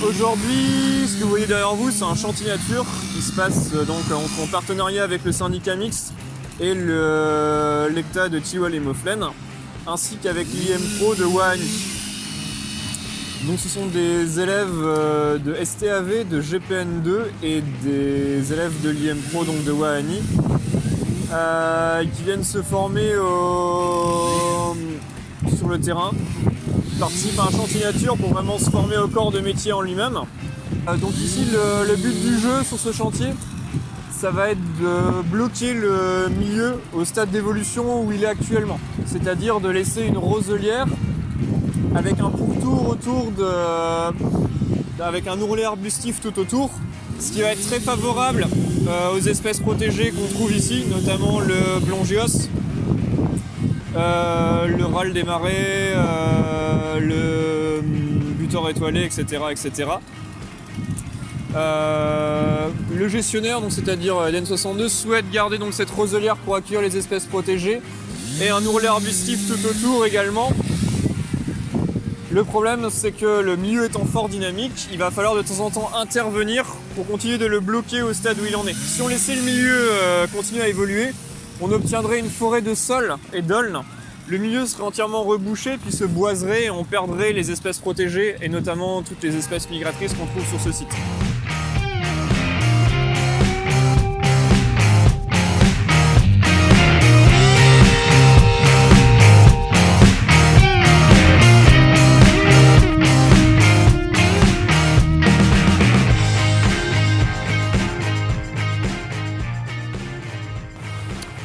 Aujourd'hui, ce que vous voyez derrière vous, c'est un chantier nature qui se passe donc en partenariat avec le syndicat mixte et l'ECTA de Tiwal et Moflen, ainsi qu'avec l'IM Pro de Wahani. Donc ce sont des élèves de STAV, de GPN2 et des élèves de l'IM Pro donc de Wahani qui viennent se former sur le terrain. Ils participent à un chantier nature pour vraiment se former au corps de métier en lui-même. Donc ici le but du jeu sur ce chantier, ça va être de bloquer le milieu au stade d'évolution où il est actuellement. C'est-à-dire de laisser une roselière avec un pourtour autour avec un ourlet arbustif tout autour, ce qui va être très favorable aux espèces protégées qu'on trouve ici, notamment le blongios, le râle des marais, le butor étoilé, etc. etc. Le gestionnaire, donc c'est-à-dire DN62, souhaite garder donc cette roselière pour accueillir les espèces protégées et un ourlet arbustif tout autour également. Le problème, c'est que le milieu étant fort dynamique, il va falloir de temps en temps intervenir pour continuer de le bloquer au stade où il en est. Si on laissait le milieu continuer à évoluer, on obtiendrait une forêt de sol et d'aulnes. Le milieu serait entièrement rebouché, puis se boiserait et on perdrait les espèces protégées et notamment toutes les espèces migratrices qu'on trouve sur ce site.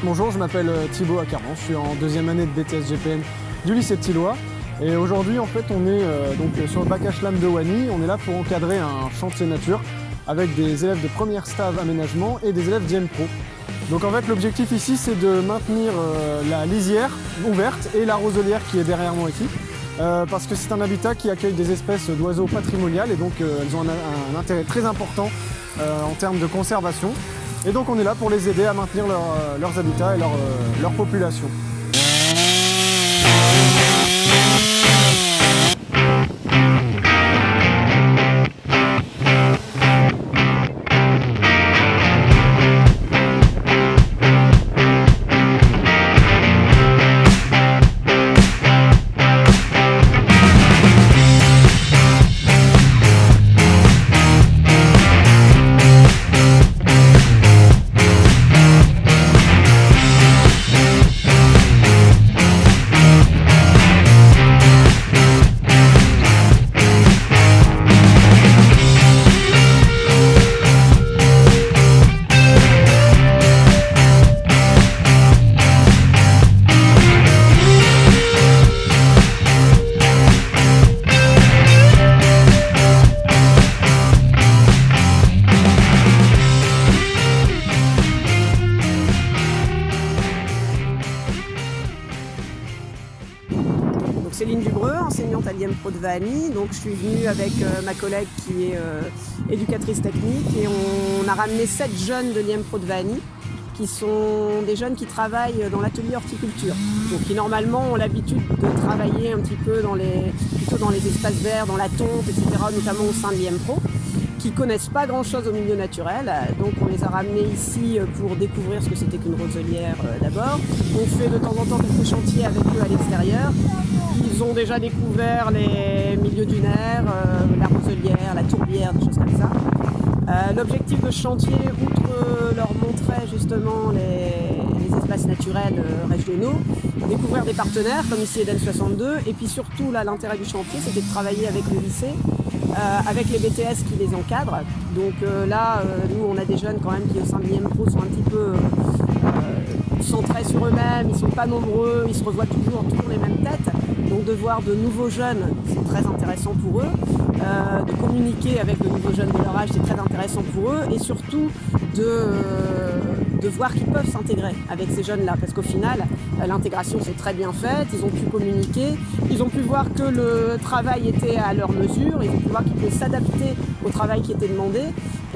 Bonjour, je m'appelle Thibaut Accaron, je suis en deuxième année de BTS GPN du lycée de Thilloy. Et aujourd'hui, en fait, on est donc sur le bac HLAM de Wahani. On est là pour encadrer un chantier nature avec des élèves de première STAV aménagement et des élèves d'IM Pro. Donc en fait, l'objectif ici, c'est de maintenir la lisière ouverte et la roselière qui est derrière moi ici. Parce que c'est un habitat qui accueille des espèces d'oiseaux patrimoniales et donc elles ont un intérêt très important en termes de conservation. Et donc on est là pour les aider à maintenir leurs habitats et leur population. Céline Dubreu, enseignante à l'IM Pro de Wahani. Donc, je suis venue avec ma collègue qui est éducatrice technique et on a ramené 7 jeunes de l'IM Pro de Wahani qui sont des jeunes qui travaillent dans l'atelier horticulture. Donc, qui normalement ont l'habitude de travailler un petit peu plutôt dans les espaces verts, dans la tonte, etc., notamment au sein de l'IM Pro, qui connaissent pas grand-chose au milieu naturel. Donc on les a ramenés ici pour découvrir ce que c'était qu'une roselière d'abord. On fait de temps en temps quelques chantiers avec eux à l'extérieur. Ils ont déjà découvert les milieux dunaires, la roselière, la tourbière, des choses comme ça. L'objectif de ce chantier, outre leur montrer justement les espaces naturels régionaux, découvrir des partenaires comme ici EDEN62, et puis surtout là l'intérêt du chantier, c'était de travailler avec le lycée, avec les BTS qui les encadrent. Donc là, nous on a des jeunes quand même qui au sein de l'IM Pro sont un petit peu centrés sur eux-mêmes, ils ne sont pas nombreux, ils se revoient toujours les mêmes têtes. Donc de voir de nouveaux jeunes, c'est très intéressant pour eux. De communiquer avec de nouveaux jeunes de leur âge, c'est très intéressant pour eux. Et surtout de de voir qu'ils peuvent s'intégrer avec ces jeunes-là. Parce qu'au final, l'intégration s'est très bien faite, ils ont pu communiquer, ils ont pu voir que le travail était à leur mesure, ils ont pu voir qu'ils pouvaient s'adapter au travail qui était demandé.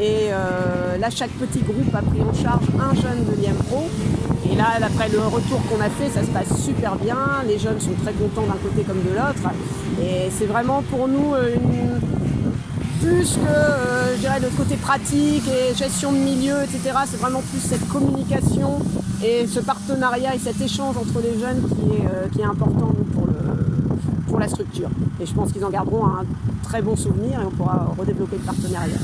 Et là, chaque petit groupe a pris en charge un jeune de l'IM Pro. Et là, après le retour qu'on a fait, ça se passe super bien. Les jeunes sont très contents d'un côté comme de l'autre. Et c'est vraiment pour nous plus que je dirais, le côté pratique et gestion de milieu, etc. C'est vraiment plus cette communication et ce partenariat et cet échange entre les jeunes qui est important pour la structure. Et je pense qu'ils en garderont un très bon souvenir et on pourra redévelopper le partenariat.